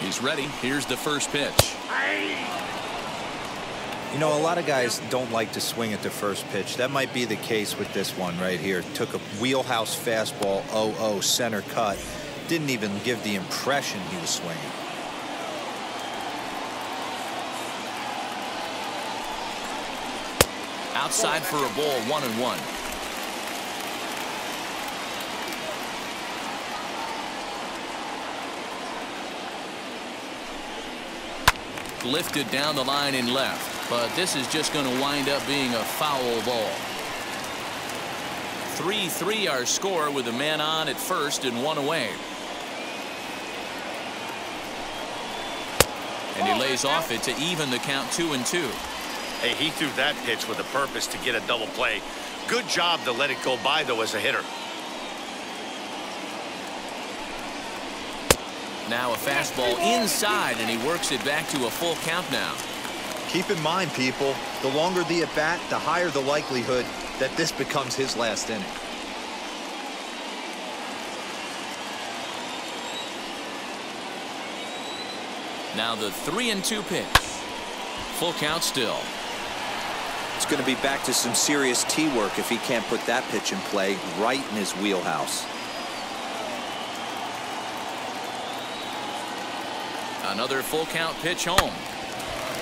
He's ready. Here's the first pitch. You know, a lot of guys don't like to swing at the first pitch. That might be the case with this one right here. Took a wheelhouse fastball, 0-0 center cut. Didn't even give the impression he was swinging. Outside for a ball, 1-1. Lifted down the line in left, but this is just going to wind up being a foul ball. 3-3 our score with a man on at first and one away. And he lays off it to even the count 2-2. Hey, he threw that pitch with a purpose to get a double play. Good job to let it go by, though, as a hitter. Now a fastball inside, and he works it back to a full count now. Keep in mind, people, the longer the at-bat, the higher the likelihood that this becomes his last inning. Now the 3-2 pitch. Full count still. It's going to be back to some serious tee work if he can't put that pitch in play right in his wheelhouse. Another full count pitch home.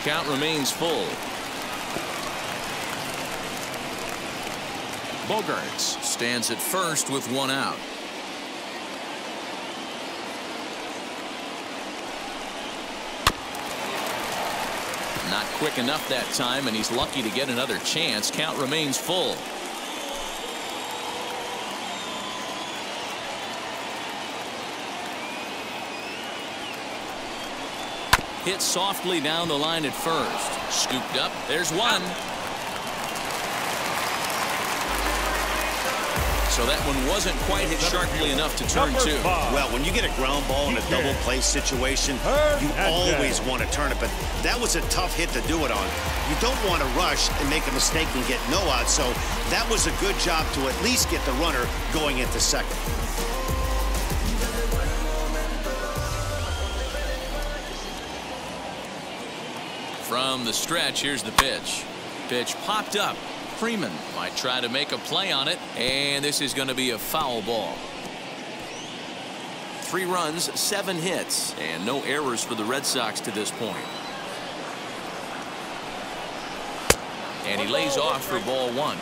Count remains full. Bogaerts stands at first with one out. Not quick enough that time, and he's lucky to get another chance. Count remains full. Hit softly down the line at first. Scooped up. There's one. So that one wasn't quite hit sharply enough to turn two. Well, when you get a ground ball in a double play situation, you always want to turn it, but that was a tough hit to do it on. You don't want to rush and make a mistake and get no out, so that was a good job to at least get the runner going into second. From the stretch, here's the pitch. Pitch popped up. Freeman might try to make a play on it, and this is going to be a foul ball. 3 runs, 7 hits, and no errors for the Red Sox to this point. And he lays off for ball 1.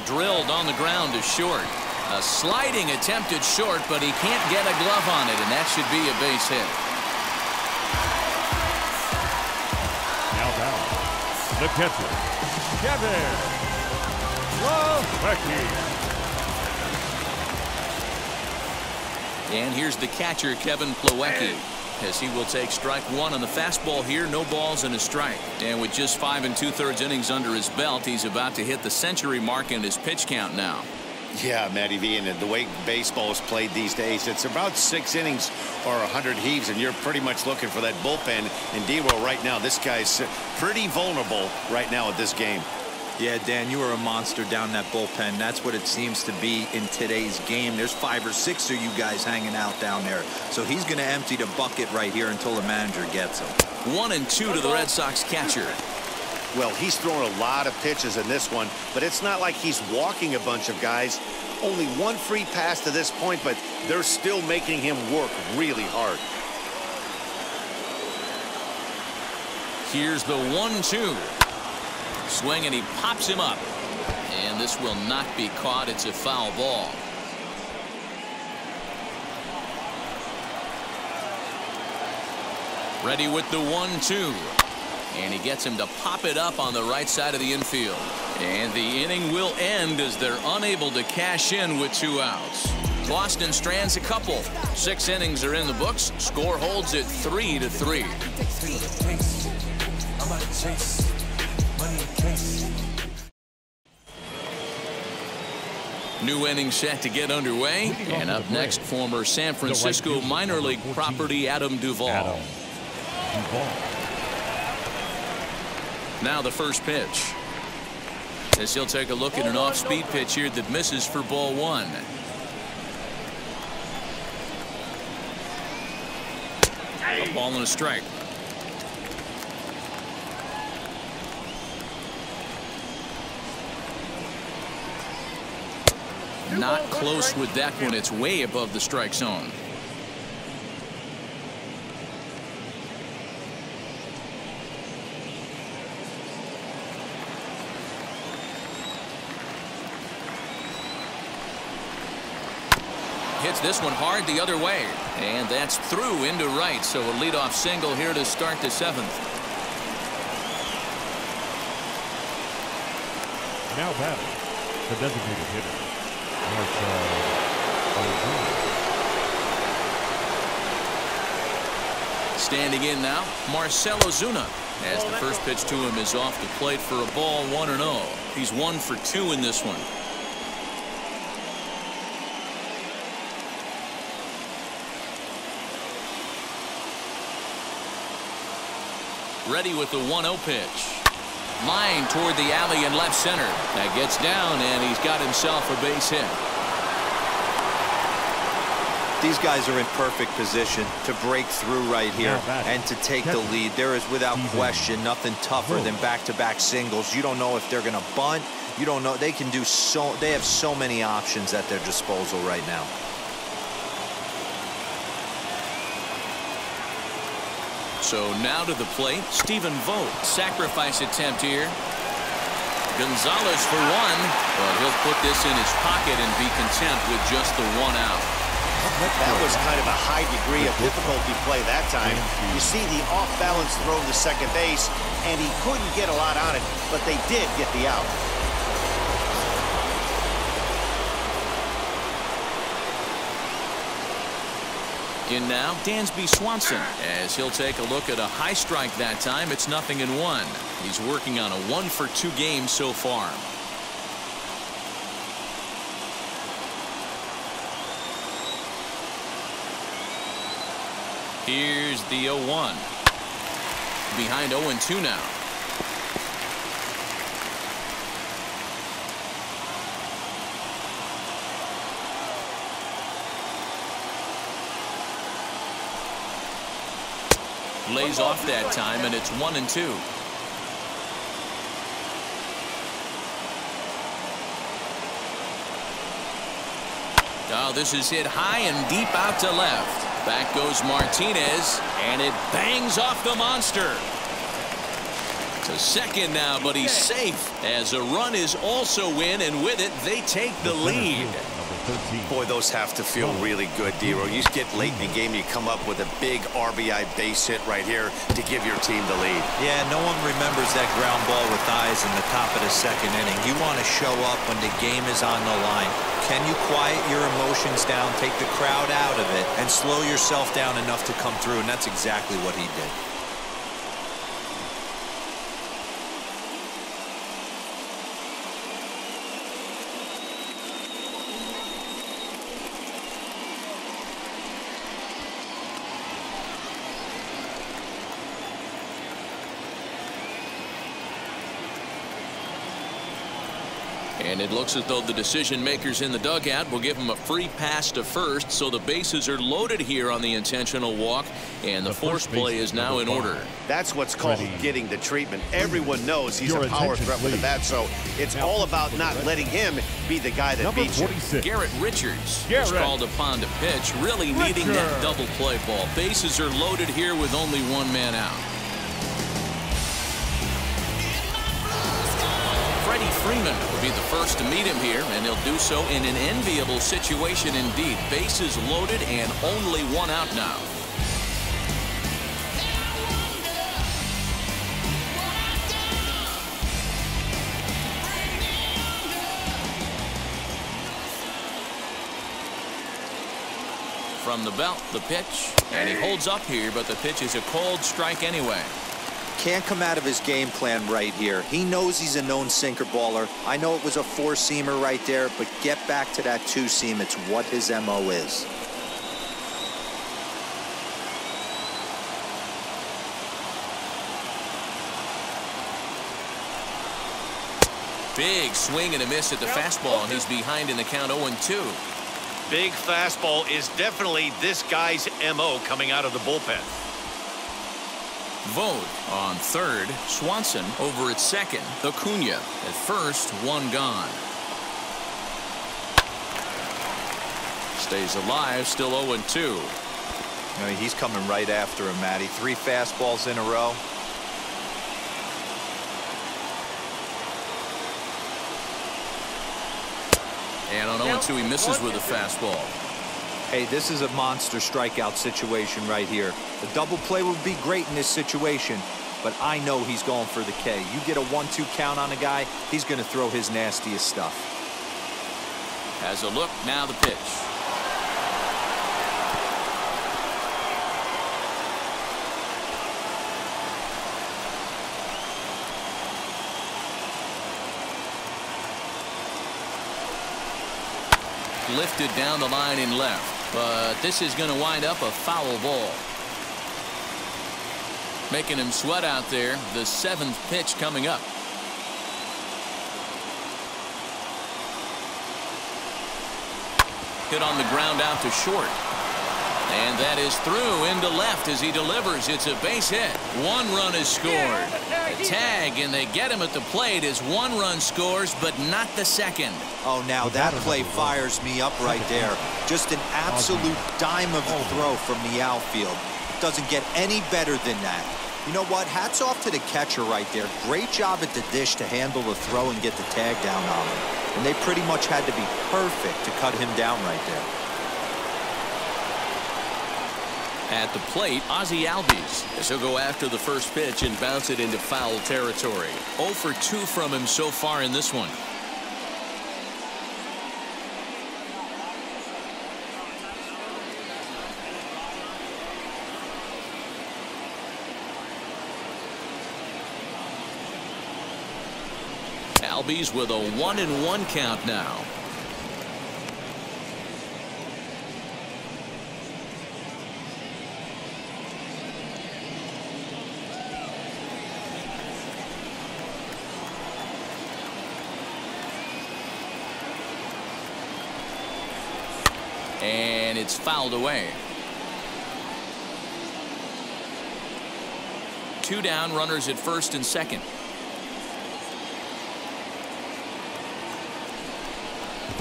Drilled on the ground to short. A sliding attempt at short, but he can't get a glove on it, and that should be a base hit. Now down, the catcher, Kevin Plawecki. And here's the catcher, Kevin Plawecki, as he will take strike 1 on the fastball here. No balls and a strike. And with just 5 2/3 innings under his belt, he's about to hit the century mark in his pitch count now. Yeah, Matty V, and the way baseball is played these days, it's about 6 innings or 100 heaves, and you're pretty much looking for that bullpen. And D-Roll right now, this guy's pretty vulnerable right now at this game. Yeah, Dan, you are a monster down that bullpen. That's what it seems to be in today's game. There's 5 or 6 of you guys hanging out down there. So he's going to empty the bucket right here until the manager gets him. 1-2 to the Red Sox catcher. Well, he's thrown a lot of pitches in this one, but it's not like he's walking a bunch of guys. Only 1 free pass to this point, but they're still making him work really hard. Here's the 1-2. Swing, and he pops him up. And this will not be caught. It's a foul ball. Ready with the 1-2. And he gets him to pop it up on the right side of the infield. And the inning will end as they're unable to cash in with 2 outs. Boston strands a couple. 6 innings are in the books. Score holds at 3-3. New inning set to get underway. And up next, former San Francisco minor league property Adam Duvall. Now the first pitch. As he'll take a look at an off-speed pitch here that misses for ball one. A ball and a strike. Not close with that one. It's way above the strike zone. Hits this one hard the other way, and that's through into right. So a leadoff single here to start the seventh. Now batting, the designated hitter, Standing in now, Marcell Ozuna, as the first pitch to him is off the plate for a ball, 1-0. He's 1 for 2 in this one. Ready with the 1-0 pitch. Line toward the alley in left center. That gets down, and he's got himself a base hit. These guys are in perfect position to break through right here and to take the lead. There is, without question, nothing tougher than back-to-back singles. You don't know if they're going to bunt. You don't know. They can do so. They have so many options at their disposal right now. So now to the plate, Stephen Vogt. Sacrifice attempt here. Gonzalez for one, but he'll put this in his pocket and be content with just the 1 out. That was kind of a high degree of difficulty play that time. You see the off-balance throw to second base, and he couldn't get a lot on it, but they did get the out. In now, Dansby Swanson, as he'll take a look at a high strike that time. It's 0-1. He's working on a 1 for 2 game so far. Here's the 0-1. Behind 0-2 now. Lays off that time, and it's 1-2. Oh, this is hit high and deep out to left. Back goes Martinez, and it bangs off the monster. To second now, but he's safe as a run is also in, and with it, they take the lead. Boy, those have to feel really good, Dero. You get late in the game, you come up with a big RBI base hit right here to give your team the lead. Yeah, no one remembers that ground ball with eyes in the top of the second inning. You want to show up when the game is on the line. Can you quiet your emotions down, take the crowd out of it, and slow yourself down enough to come through? And that's exactly what he did. And it looks as though the decision makers in the dugout will give him a free pass to first, so the bases are loaded here on the intentional walk, and the force play is now in order. That's what's called getting the treatment. Everyone knows he's a power threat with the bat, so it's all about not letting him be the guy that beats you. Garrett Richards is called upon to pitch, really needing that double play ball. Bases are loaded here with only 1 man out. Freddie Freeman will be the first to meet him here, and he'll do so in an enviable situation indeed. Bases loaded and only 1 out now. From the belt, the pitch, and he holds up here, but the pitch is a cold strike anyway. Can't come out of his game plan right here. He knows he's a known sinker baller. I know it was a 4-seamer right there, but get back to that 2-seam. It's what his MO is. Big swing and a miss at the fastball, and he's behind in the count 0-2. Big fastball is definitely this guy's MO coming out of the bullpen. Vogt on third. Swanson over at second. Acuna at first. One gone. Stays alive. Still 0-2. You know, he's coming right after him, Matty. 3 fastballs in a row. And on 0-2, he misses with a fastball. Hey, this is a monster strikeout situation right here. The double play would be great in this situation, but I know he's going for the K. You get a 1-2 count on a guy, he's going to throw his nastiest stuff. Has a look, now the pitch. Lifted down the line in left, but this is going to wind up a foul ball. Making him sweat out there. The 7th pitch coming up. Hit on the ground out to short. And that is through into left as he delivers. It's a base hit. 1 run is scored. A tag, and they get him at the plate as 1 run scores, but not the second. Oh, now that play fires me up right there. Just an absolute dime of a throw from the outfield. Doesn't get any better than that. You know what? Hats off to the catcher right there. Great job at the dish to handle the throw and get the tag down on him. And they pretty much had to be perfect to cut him down right there. At the plate, Ozzie Albies, as he'll go after the first pitch and bounce it into foul territory. 0 for 2 from him so far in this one. Albies with a 1-1 count now. And it's fouled away. 2 down, runners at first and second.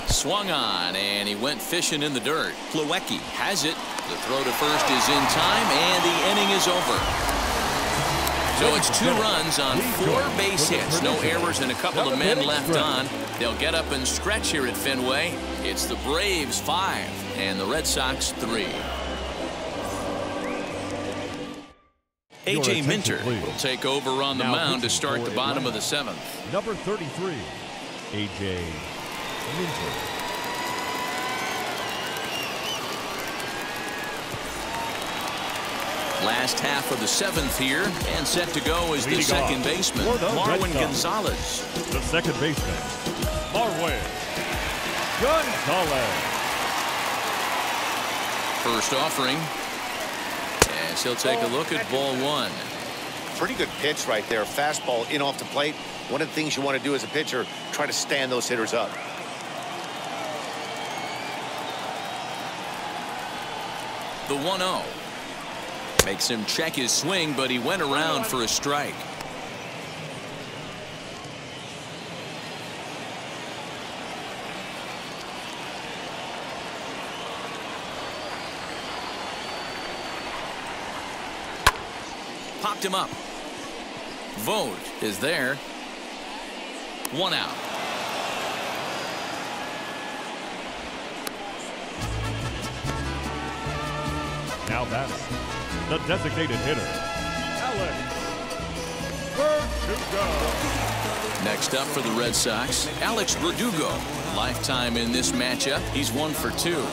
Swung on, and he went fishing in the dirt. Plawecki has it. The throw to first is in time, and the inning is over. So it's 2 runs on 4 base hits. No errors and a couple of men left on. They'll get up and stretch here at Fenway. It's the Braves 5 and the Red Sox 3. A.J. Minter will take over on the mound to start the bottom of the 7th. Number 33, A.J. Minter. Last half of the 7th here, and set to go is the second baseman, Marwin Gonzalez. The second baseman, Marwin Gonzalez. First offering, as he'll take a look at ball 1. Pretty good pitch right there. Fastball in off the plate. One of the things you want to do as a pitcher, try to stand those hitters up. The 1-0. Makes him check his swing, but he went around for a strike. Popped him up. Vogt is there. 1 out. Now that's the designated hitter, Alex Verdugo. Next up for the Red Sox, Alex Verdugo. Lifetime in this matchup. He's 1 for 2.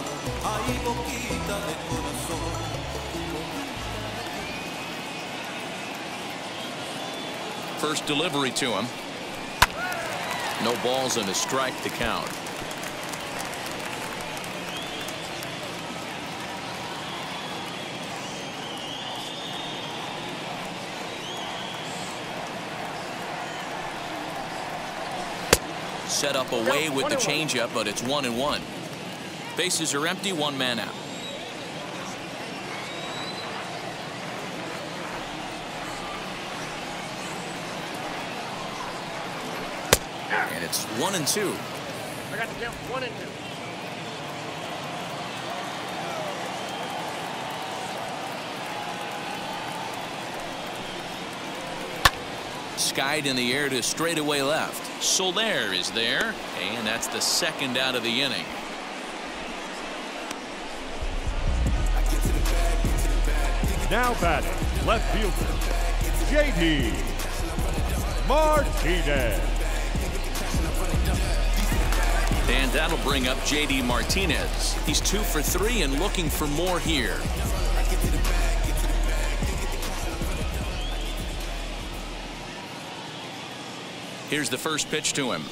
First delivery to him. No balls and a strike to count. Set up away with the changeup, but it's 1-1. Bases are empty, one man out. And it's 1-2. I got the count 1-2. Skied in the air to straightaway left. Soler is there, and that's the second out of the inning. Now batting, left fielder, J.D. Martinez. And that'll bring up J.D. Martinez. He's 2 for 3 and looking for more here. Here's the first pitch to him.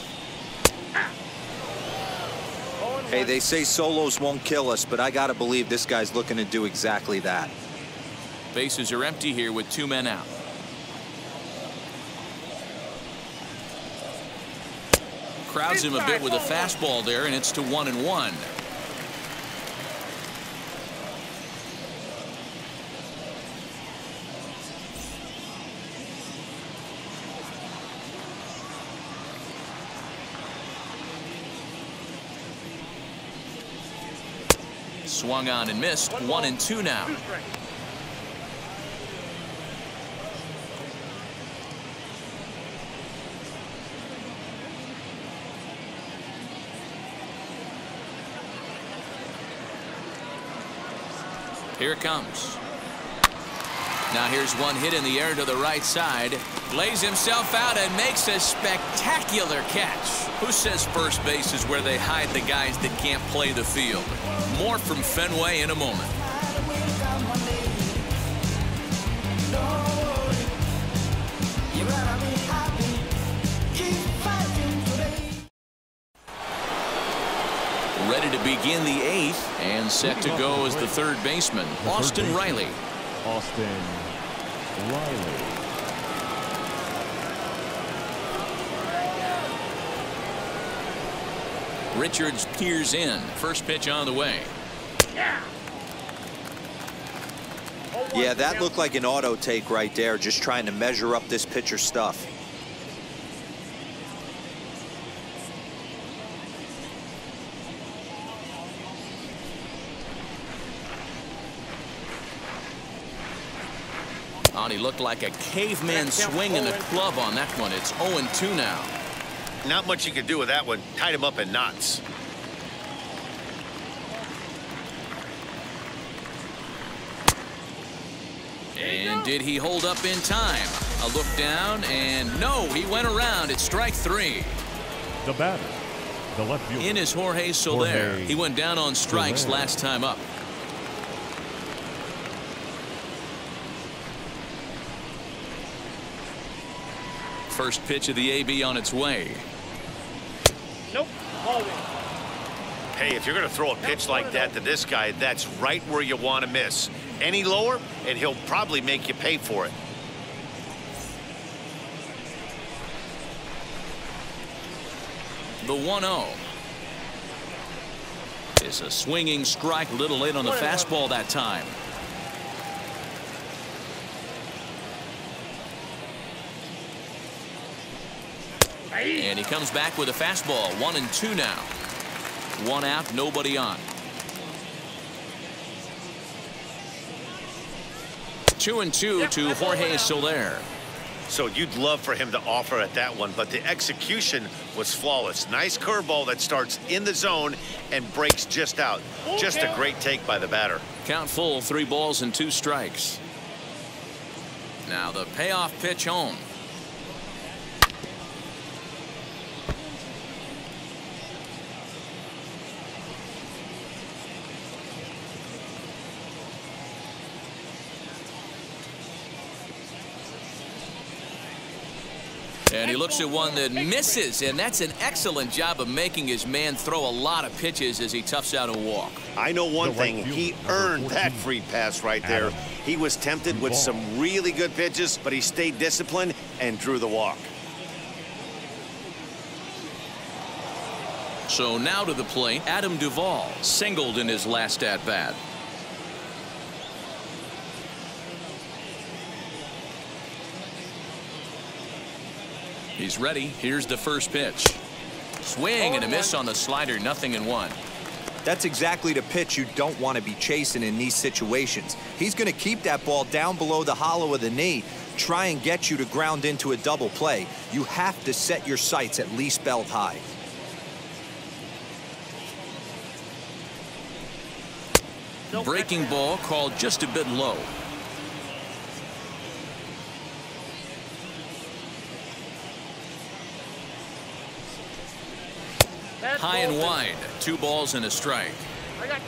Hey, they say solos won't kill us, but I got to believe this guy's looking to do exactly that. Bases are empty here with 2 men out. Crowds him a bit with a fastball there, and it's to 1-1. Swung on and missed. 1-2 now. Here it comes. Now here's one hit in the air to the right side. Lays himself out and makes a spectacular catch. Who says first base is where they hide the guys that can't play the field? More from Fenway in a moment. Ready to begin the 8th and set to go as the third baseman, Austin Riley. Austin Riley. Richards peers in. First pitch on the way. Yeah, that looked like an auto take right there, just trying to measure up this pitcher's stuff. He looked like a caveman swinging the club on that one. It's 0-2 now. Not much you could do with that one. Tied him up in knots. And did he hold up in time? A look down, and no, he went around. It's strike 3. The batter, the left fielder. In is Jorge Soler. He went down on strikes last time up. First pitch of the AB on its way. Nope. Ball one. Hey, if you're going to throw a pitch like that to this guy, that's right where you want to miss. Any lower, and he'll probably make you pay for it. The 1-0. It's a swinging strike, a little late on the fastball that time. And he comes back with a fastball. 1-2 now. 1 out, nobody on. 2-2 to Jorge Soler. So you'd love for him to offer at that one, but the execution was flawless. Nice curveball that starts in the zone and breaks just out. Just a great take by the batter. Count full, 3 balls and 2 strikes. Now the payoff pitch home. And he looks at one that misses, and that's an excellent job of making his man throw a lot of pitches as he toughs out a walk. I know one thing, he earned that free pass right there. He was tempted with some really good pitches, but he stayed disciplined and drew the walk. So now to the plate, Adam Duvall, singled in his last at bat. He's ready. Here's the first pitch. Swing and a miss on the slider. 0-1. That's exactly the pitch you don't want to be chasing in these situations. He's going to keep that ball down below the hollow of the knee, try and get you to ground into a double play. You have to set your sights at least belt high. Breaking ball called just a bit low. High and wide. 2 balls and a strike.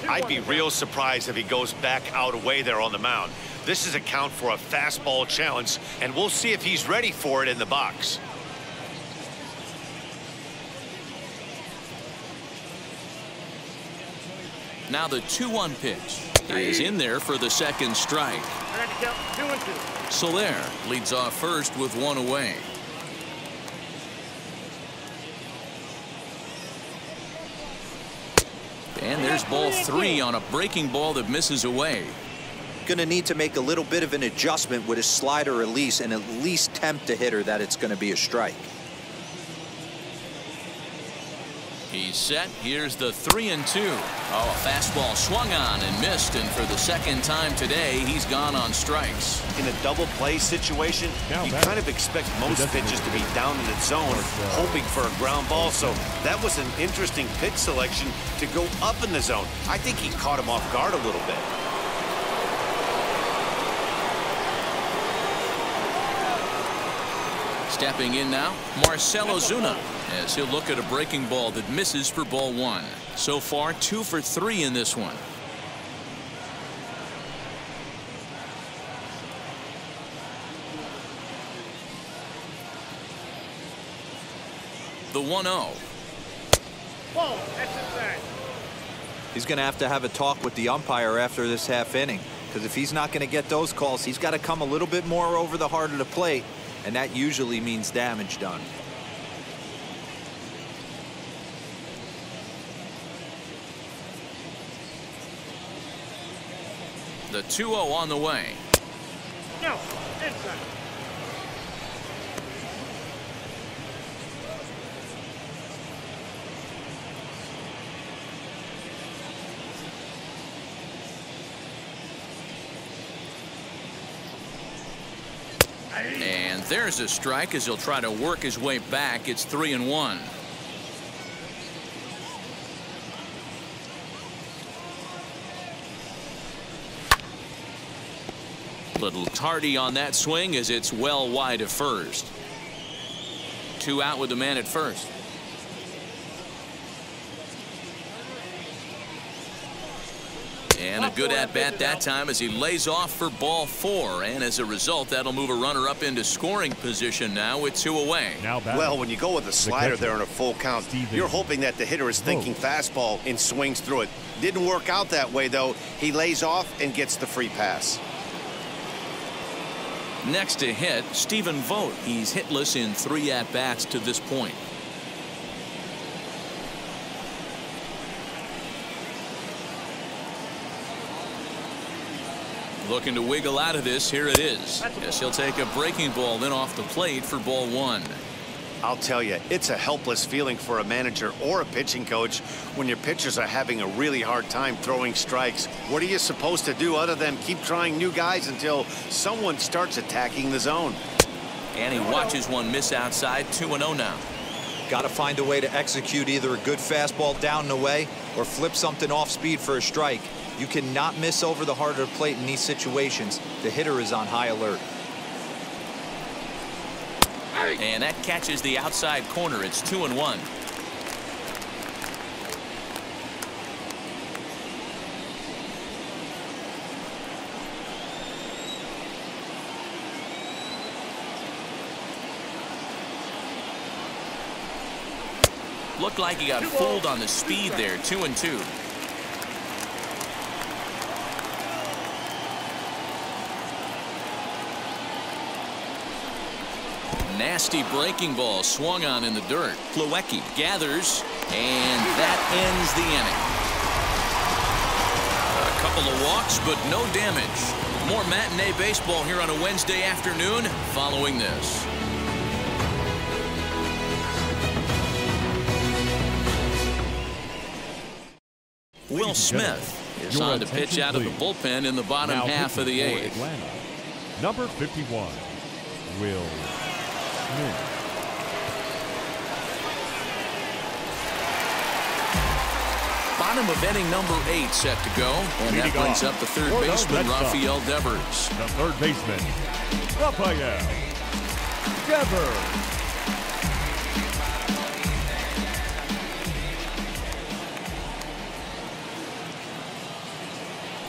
I'd be real surprised if he goes back out away there on the mound. This is a count for a fastball challenge, and we'll see if he's ready for it in the box. Now the 2-1 pitch is in there for the second strike. I got to count 2-2. Soler leads off first with 1 away. And there's ball 3 on a breaking ball that misses away. Going to need to make a little bit of an adjustment with his slider release and at least tempt the hitter that it's going to be a strike. He's set. Here's the 3-2. Oh, a fastball swung on and missed, and for the second time today, he's gone on strikes. In a double play situation, you kind of expect most pitches to be down in the zone, hoping for a ground ball. So that was an interesting pitch selection to go up in the zone. I think he caught him off guard a little bit. Stepping in now, Marcell Ozuna, as he'll look at a breaking ball that misses for ball 1. So far, 2 for 3 in this one. The 1-0. Whoa, that's inside. He's going to have a talk with the umpire after this half inning, because if he's not going to get those calls, he's got to come a little bit more over the heart of the plate, and that usually means damage done. The 2-0 on the way. No, inside. And there's a strike as he'll try to work his way back. It's 3-1. Little tardy on that swing as it's well wide of first. 2 out with the man at first. And a good at-bat that time as he lays off for ball 4. And as a result, that'll move a runner up into scoring position now with 2 away. Well, when you go with a slider there in a full count, you're hoping that the hitter is thinking fastball and swings through it. Didn't work out that way, though. He lays off and gets the free pass. Next to hit, Stephen Vogt. He's hitless in 3 at-bats to this point. Looking to wiggle out of this. Here it is. Yes, he'll take a breaking ball then off the plate for ball 1. I'll tell you, it's a helpless feeling for a manager or a pitching coach when your pitchers are having a really hard time throwing strikes. What are you supposed to do other than keep trying new guys until someone starts attacking the zone? And he watches one miss outside. 2-0 now. Got to find a way to execute either a good fastball down and away or flip something off speed for a strike. You cannot miss over the heart of the plate in these situations. The hitter is on high alert. And that catches the outside corner. It's 2-1. Looked like he got fooled on the speed there. 2-2. Nasty breaking ball swung on in the dirt. Plawecki gathers, and that ends the inning. A couple of walks, but no damage. More matinee baseball here on a Wednesday afternoon following this. Will Smith is on to pitch out of the bullpen in the bottom half of the eighth. Atlanta, number 51, Will Smith. Bottom of inning number 8 set to go, and that brings up the third baseman, Rafael Devers. The third baseman, Rafael Devers.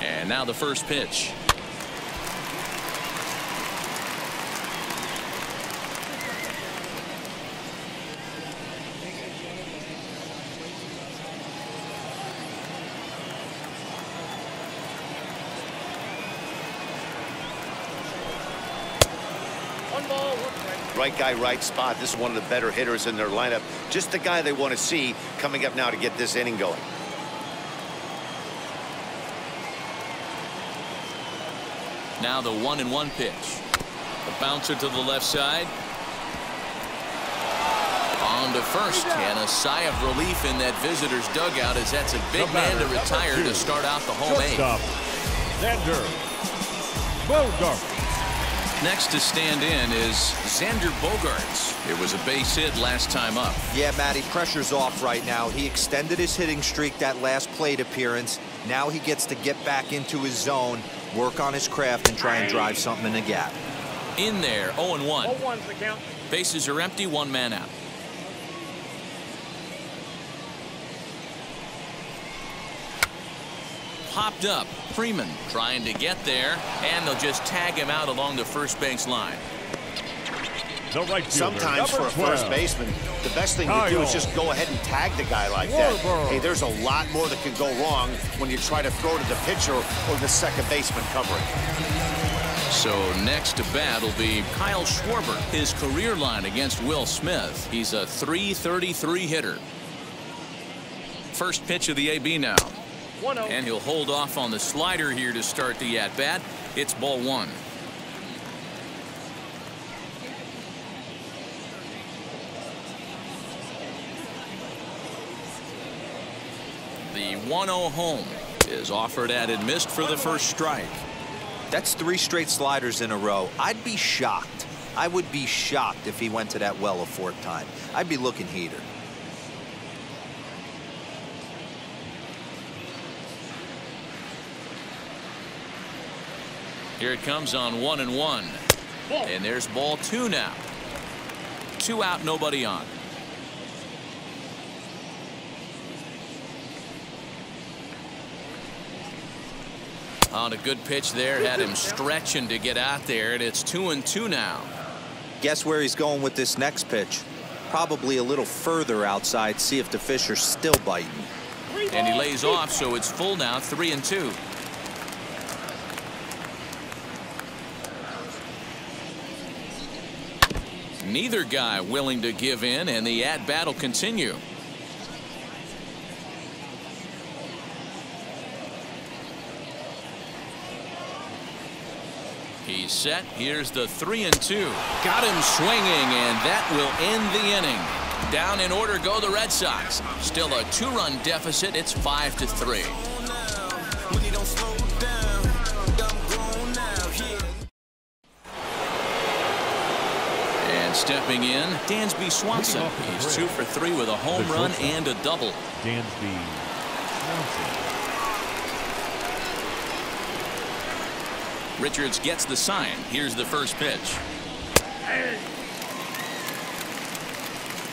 And now the first pitch. One ball, one strike. Right guy, right spot. This is one of the better hitters in their lineup. Just the guy they want to see coming up now to get this inning going. Now the 1-1 pitch. The bouncer to the left side. On to first, and a sigh of relief in that visitor's dugout, as that's a big man to retire to start out the home eighth. Xander Bogaerts. Next to stand in is Xander Bogaerts. It was a base hit last time up. Yeah, Matty, pressure's off right now. He extended his hitting streak that last plate appearance. Now he gets to get back into his zone, work on his craft, and try and drive something in the gap. In there, 0-1. 0-1's the count. Bases are empty, one man out. Popped up. Freeman trying to get there, and they'll just tag him out along the first base line. The right fielder, Sometimes for a first baseman, the best thing to do is just go ahead and tag the guy like that. Hey, there's a lot more that can go wrong when you try to throw to the pitcher or the second baseman covering. So next to bat will be Kyle Schwarber. His career line against Will Smith. He's a .333 hitter. First pitch of the AB now. 1-0. And he'll hold off on the slider here to start the at-bat. It's ball one. The 1-0 home is offered at and missed for the first strike. That's 3 straight sliders in a row. I'd be shocked. I would be shocked if he went to that well a 4th time. I'd be looking heater. Here it comes on 1-1. And there's ball 2 now. 2 out, nobody on. On a good pitch there, had him stretching to get out there, and it's 2-2 now. Guess where he's going with this next pitch? Probably a little further outside, see if the fish are still biting. And he lays off, so it's full now, 3-2. Neither guy willing to give in, and the at-bat will continue. He's set. Here's the 3-2. Got him swinging, and that will end the inning. Down in order go the Red Sox. Still a 2-run deficit. It's 5-3. And stepping in, Dansby Swanson. He's 2 for 3 with a home run and a double. Dansby Swanson. Richards gets the sign. Here's the first pitch.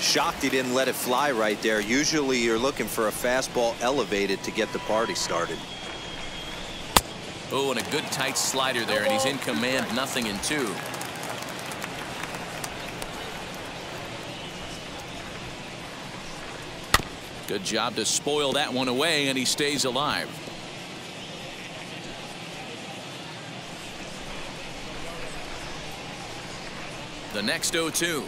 Shocked he didn't let it fly right there. Usually you're looking for a fastball elevated to get the party started. Oh, and a good tight slider there, and he's in command, 0-2. Good job to spoil that one away, and he stays alive. The next 0-2.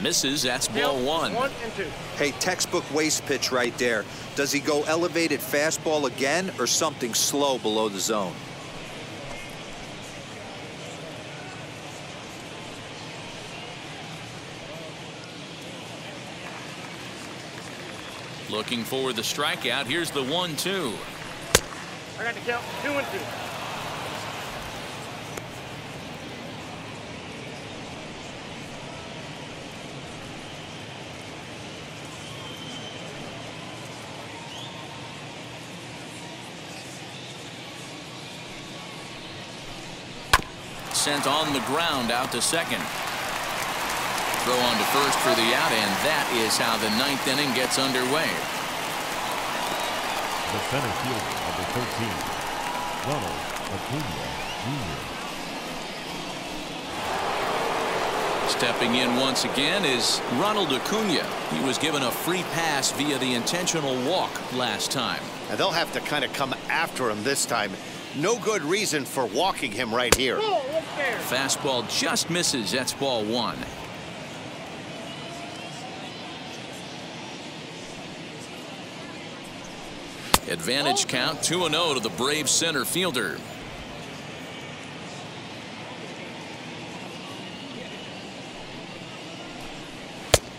Misses. That's ball one. 1 and 2. Hey, textbook waste pitch right there. Does he go elevated fastball again or something slow below the zone? Looking for the strikeout. Here's the 1-2. I got the count. 2 and 2. Sent on the ground out to second. Throw on to first for the out, and that is how the 9th inning gets underway. The center fielder, number 13, Ronald Acuna Jr. Stepping in once again is Ronald Acuna. He was given a free pass via the intentional walk last time. And they'll have to kind of come after him this time. No good reason for walking him right here. Fastball just misses. That's ball one. Advantage count 2-0 to the Braves center fielder.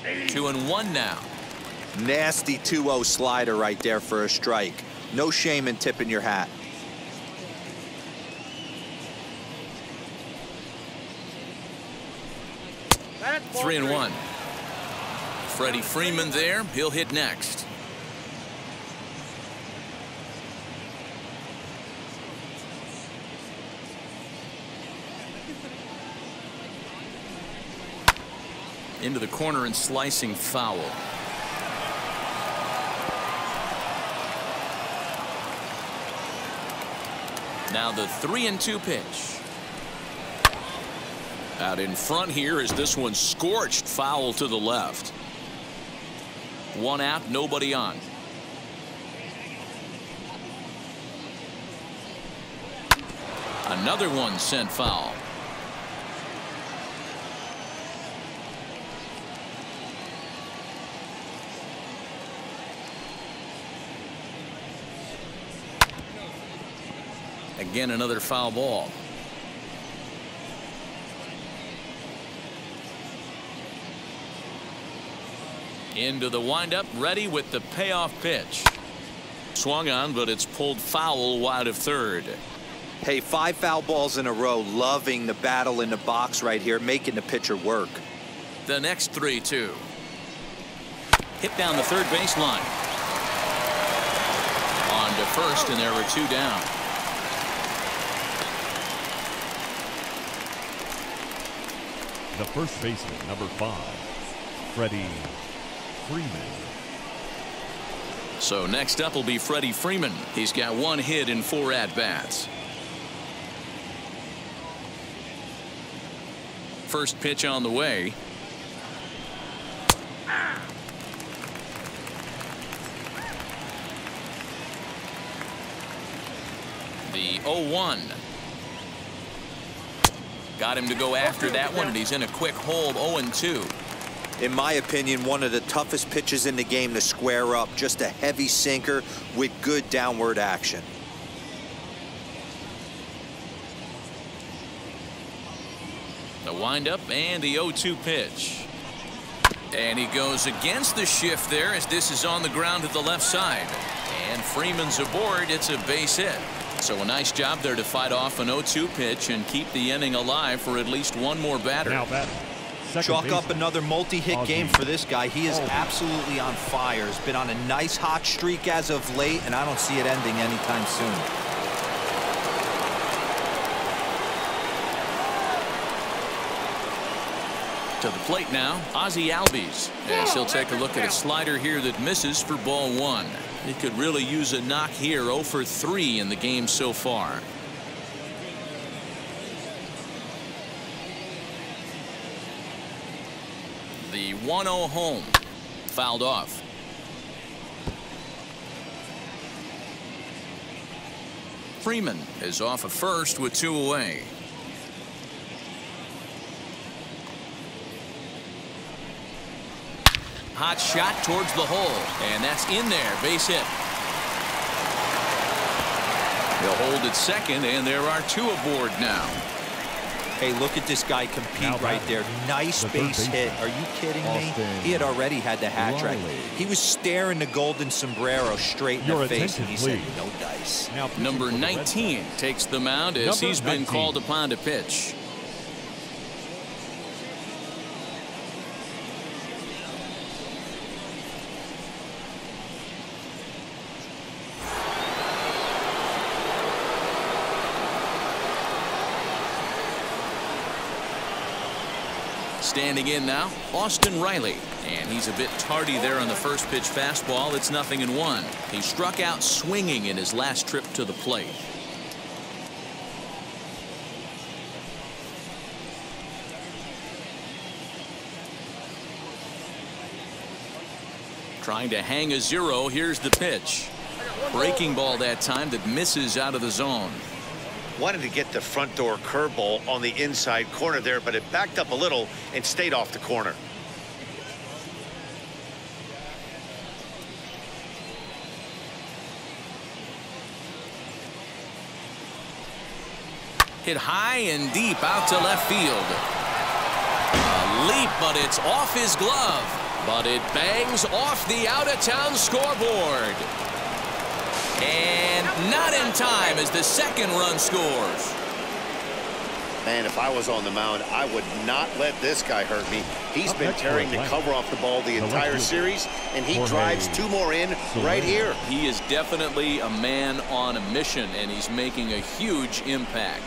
2-1 now. Nasty 2-0 slider right there for a strike. No shame in tipping your hat. That's ball 3-1. Freddie Freeman there. He'll hit next. Into the corner and slicing foul. Now the 3-2 pitch. Out in front here is this one scorched foul to the left. One out, nobody on. Another one sent foul. Again, another foul ball. Into the windup, ready with the payoff pitch. Swung on, but it's pulled foul wide of third. Hey, 5 foul balls in a row. Loving the battle in the box right here, making the pitcher work. The next 3-2. Hit down the third baseline. On to first, and there were 2 down. The first baseman, number 5, Freddie Freeman. So next up will be Freddie Freeman. He's got 1 hit in 4 at-bats. First pitch on the way. The 0-1. Got him to go after that one, and he's in a quick hold. 0-2. In my opinion, one of the toughest pitches in the game to square up. Just a heavy sinker with good downward action. The windup and the 0-2 pitch. And he goes against the shift there as this is on the ground to the left side. And Freeman's aboard. It's a base hit. So a nice job there to fight off an 0-2 pitch and keep the inning alive for at least one more batter. Now that Chalk up another multi-hit game for this guy. He is absolutely on fire. He's been on a nice hot streak as of late, and I don't see it ending anytime soon. To the plate now, Ozzie Albies. As he'll take a look at a slider here that misses for ball 1. He could really use a knock here. 0 for 3 in the game so far. The 1-0 home. Fouled off. Freeman is off of first with 2 away. Hot shot towards the hole, and that's in there. Base hit. They'll hold at second, and there are 2 aboard now. Hey, look at this guy compete right there. Nice base hit. Are you kidding me? He had already had the hat trick. He was staring the golden sombrero straight in the face, and he said, no dice. Number 19 takes the mound as he's been called upon to pitch. Standing in now, Austin Riley. And he's a bit tardy there on the first pitch fastball. It's 0-1. He struck out swinging in his last trip to the plate. Trying to hang a 0. Here's the pitch. Breaking ball that time that misses out of the zone. Wanted to get the front door curveball on the inside corner there, but it backed up a little and stayed off the corner. Hit high and deep out to left field. A leap, but it's off his glove. But it bangs off the out-of-town scoreboard. And not in time as the second run scores. Man, if I was on the mound, I would not let this guy hurt me. He's been tearing the cover off the ball the entire series, and he drives 2 more in right here. He is definitely a man on a mission, and he's making a huge impact.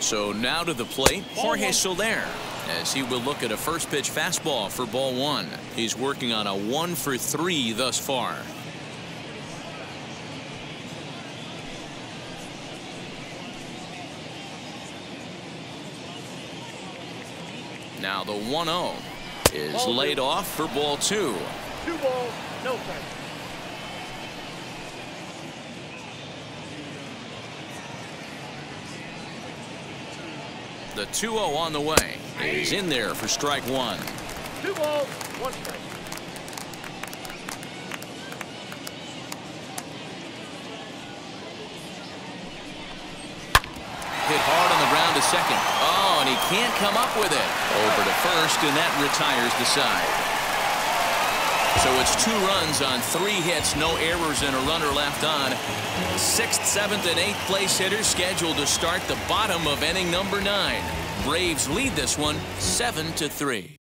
So now to the plate, Jorge Soler, as he will look at a first pitch fastball for ball 1. He's working on a 1 for 3 thus far. Now the 1-0 is laid off for ball 2. 2 balls, no strikes. The 2-0 on the way is in there for strike 1. 2 balls, 1 strike. Hit hard on the ground to second. Oh, and he can't come up with it. Over to first, and that retires the side. So it's 2 runs on 3 hits, no errors, and a runner left on. 6th, 7th, and 8th place hitters scheduled to start the bottom of inning number 9. Braves lead this one 7-3.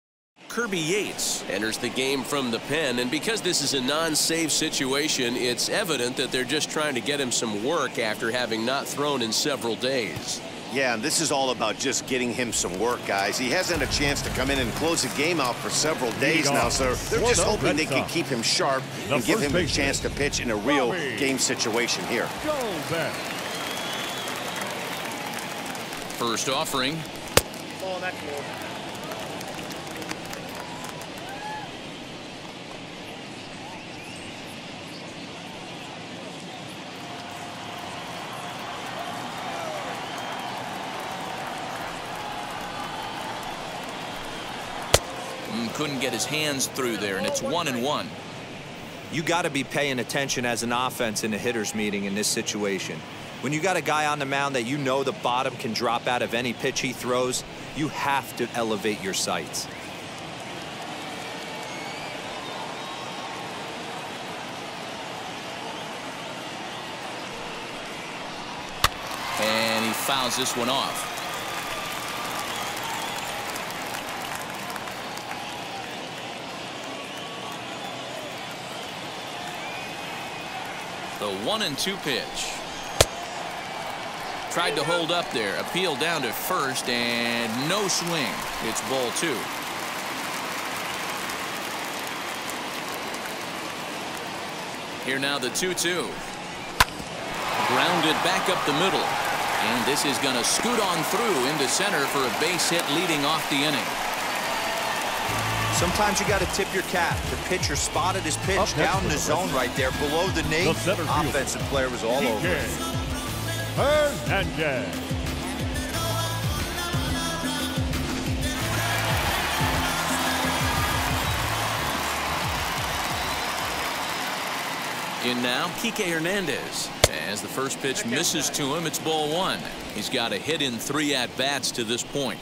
Kirby Yates enters the game from the pen, and because this is a non-save situation, it's evident that they're just trying to get him some work after having not thrown in several days. Yeah, and this is all about just getting him some work, guys. He hasn't had a chance to come in and close the game out for several days now, so they're just hoping they can keep him sharp and give him a chance to pitch in a real game situation here. First offering. Ball, that's more. Couldn't get his hands through there, and it's 1-1. You got to be paying attention as an offense in a hitter's meeting in this situation. When you got a guy on the mound that you know the bottom can drop out of any pitch he throws, you have to elevate your sights. And he fouls this one off. The 1-2 pitch. Tried to hold up there. Appeal down to first, and no swing. It's ball 2. Here now the 2-2. Grounded back up the middle. And this is going to scoot on through into center for a base hit leading off the inning. Sometimes you got to tip your cap. The pitcher spotted his pitch down in the zone right there below the knee. Offensive player was all over it. Hernandez. In now, Kike Hernandez. As the first pitch misses to him, it's ball one. He's got a hit in 3 at-bats to this point.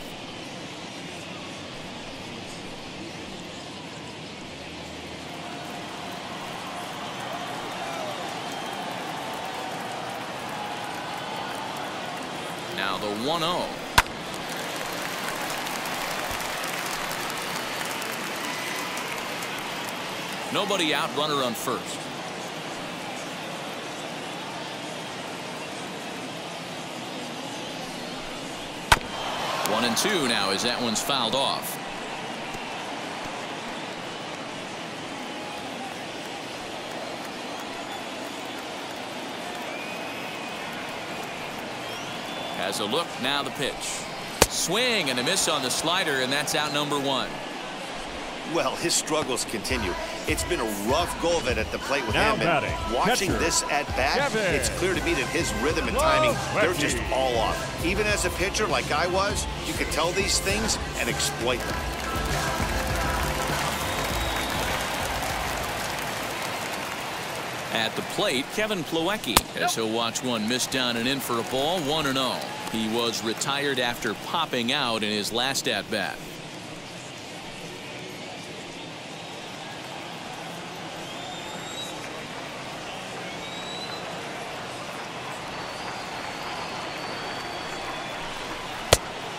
Now the 1-0. Nobody out, runner on first. One and two now as that one's fouled off. Has a look, now the pitch. Swing and a miss on the slider, and that's out number one. Well, his struggles continue. It's been a rough go of it at the plate with now him. And watching this at bat, it's clear to me that his rhythm and timing, they're just all off. Even as a pitcher like I was, you could tell these things and exploit them. At the plate, Kevin Plawecki, as he'll watch one miss down and in for a ball, 1-0. He was retired after popping out in his last at-bat.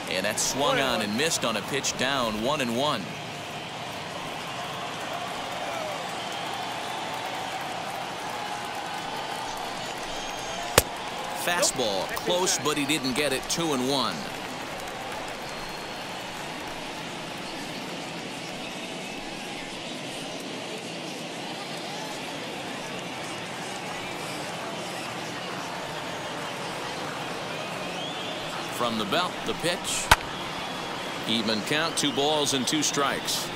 And that swung on and missed on a pitch down, 1-1. Fastball close, but he didn't get it. 2-1. From the belt, the pitch. Even count, 2 balls and 2 strikes.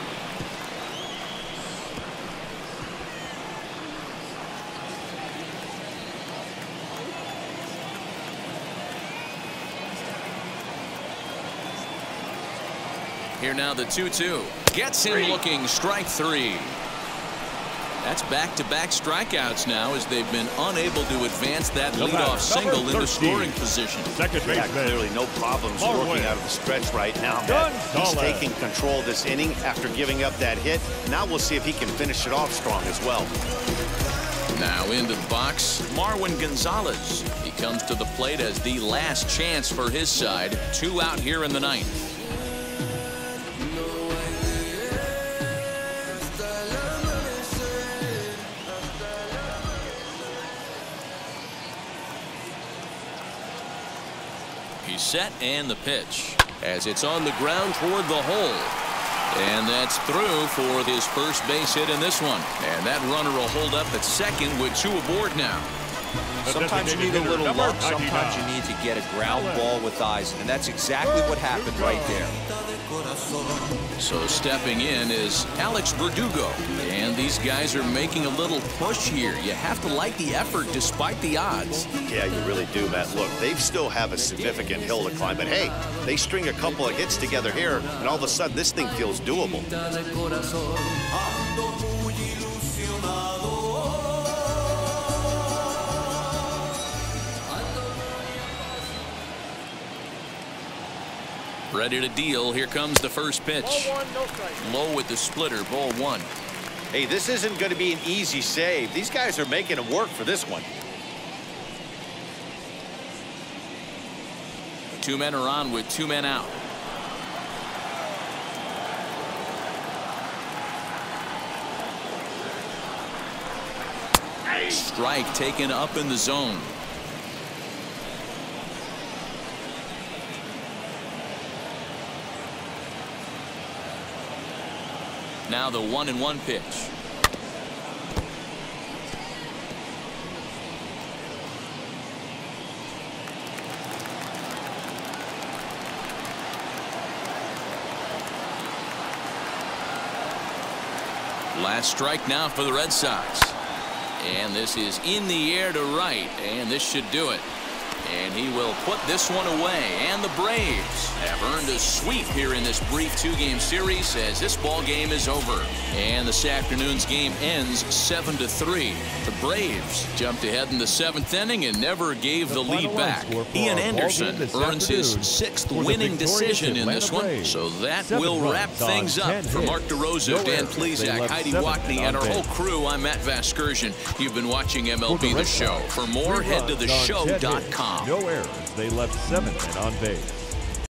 Here now the 2-2. Gets him looking, strike 3. That's back-to-back strikeouts now as they've been unable to advance that leadoff single into scoring position. Yeah, clearly no problems working out of the stretch right now. He's taking control of this inning after giving up that hit. Now we'll see if he can finish it off strong as well. Now into the box, Marwin Gonzalez. He comes to the plate as the last chance for his side. 2 out here in the 9th. He's set and the pitch as it's on the ground toward the hole. And that's through for his first base hit in this one. And that runner will hold up at second with 2 aboard now. Sometimes you need a little luck. Sometimes you need to get a ground ball with eyes. And that's exactly what happened right there. So stepping in is Alex Verdugo. And these guys are making a little push here. You have to like the effort despite the odds. Yeah, you really do, Matt. Look, they still have a significant hill to climb. But hey, they string a couple of hits together here, and all of a sudden this thing feels doable. Ready to deal. Here comes the first pitch. Ball 1, no strike. Low with the splitter, ball 1. Hey, this isn't going to be an easy save. These guys are making him work for this one. 2 men are on with 2 men out. Strike taken up in the zone. Now the 1-1 pitch. Last strike now for the Red Sox. And this is in the air to right, and this should do it. And he will put this one away. And the Braves have earned a sweep here in this brief 2-game series as this ball game is over. And this afternoon's game ends 7-3. The Braves jumped ahead in the 7th inning and never gave the lead back. Ian Anderson earns his 6th winning decision in this one. So that will wrap things up. For Mark DeRosa, Dan Plesac, Heidi Watney, and our whole crew, I'm Matt Vasgersian. You've been watching MLB The Show. For more, head to theshow.com. No errors. They left 7 men on base.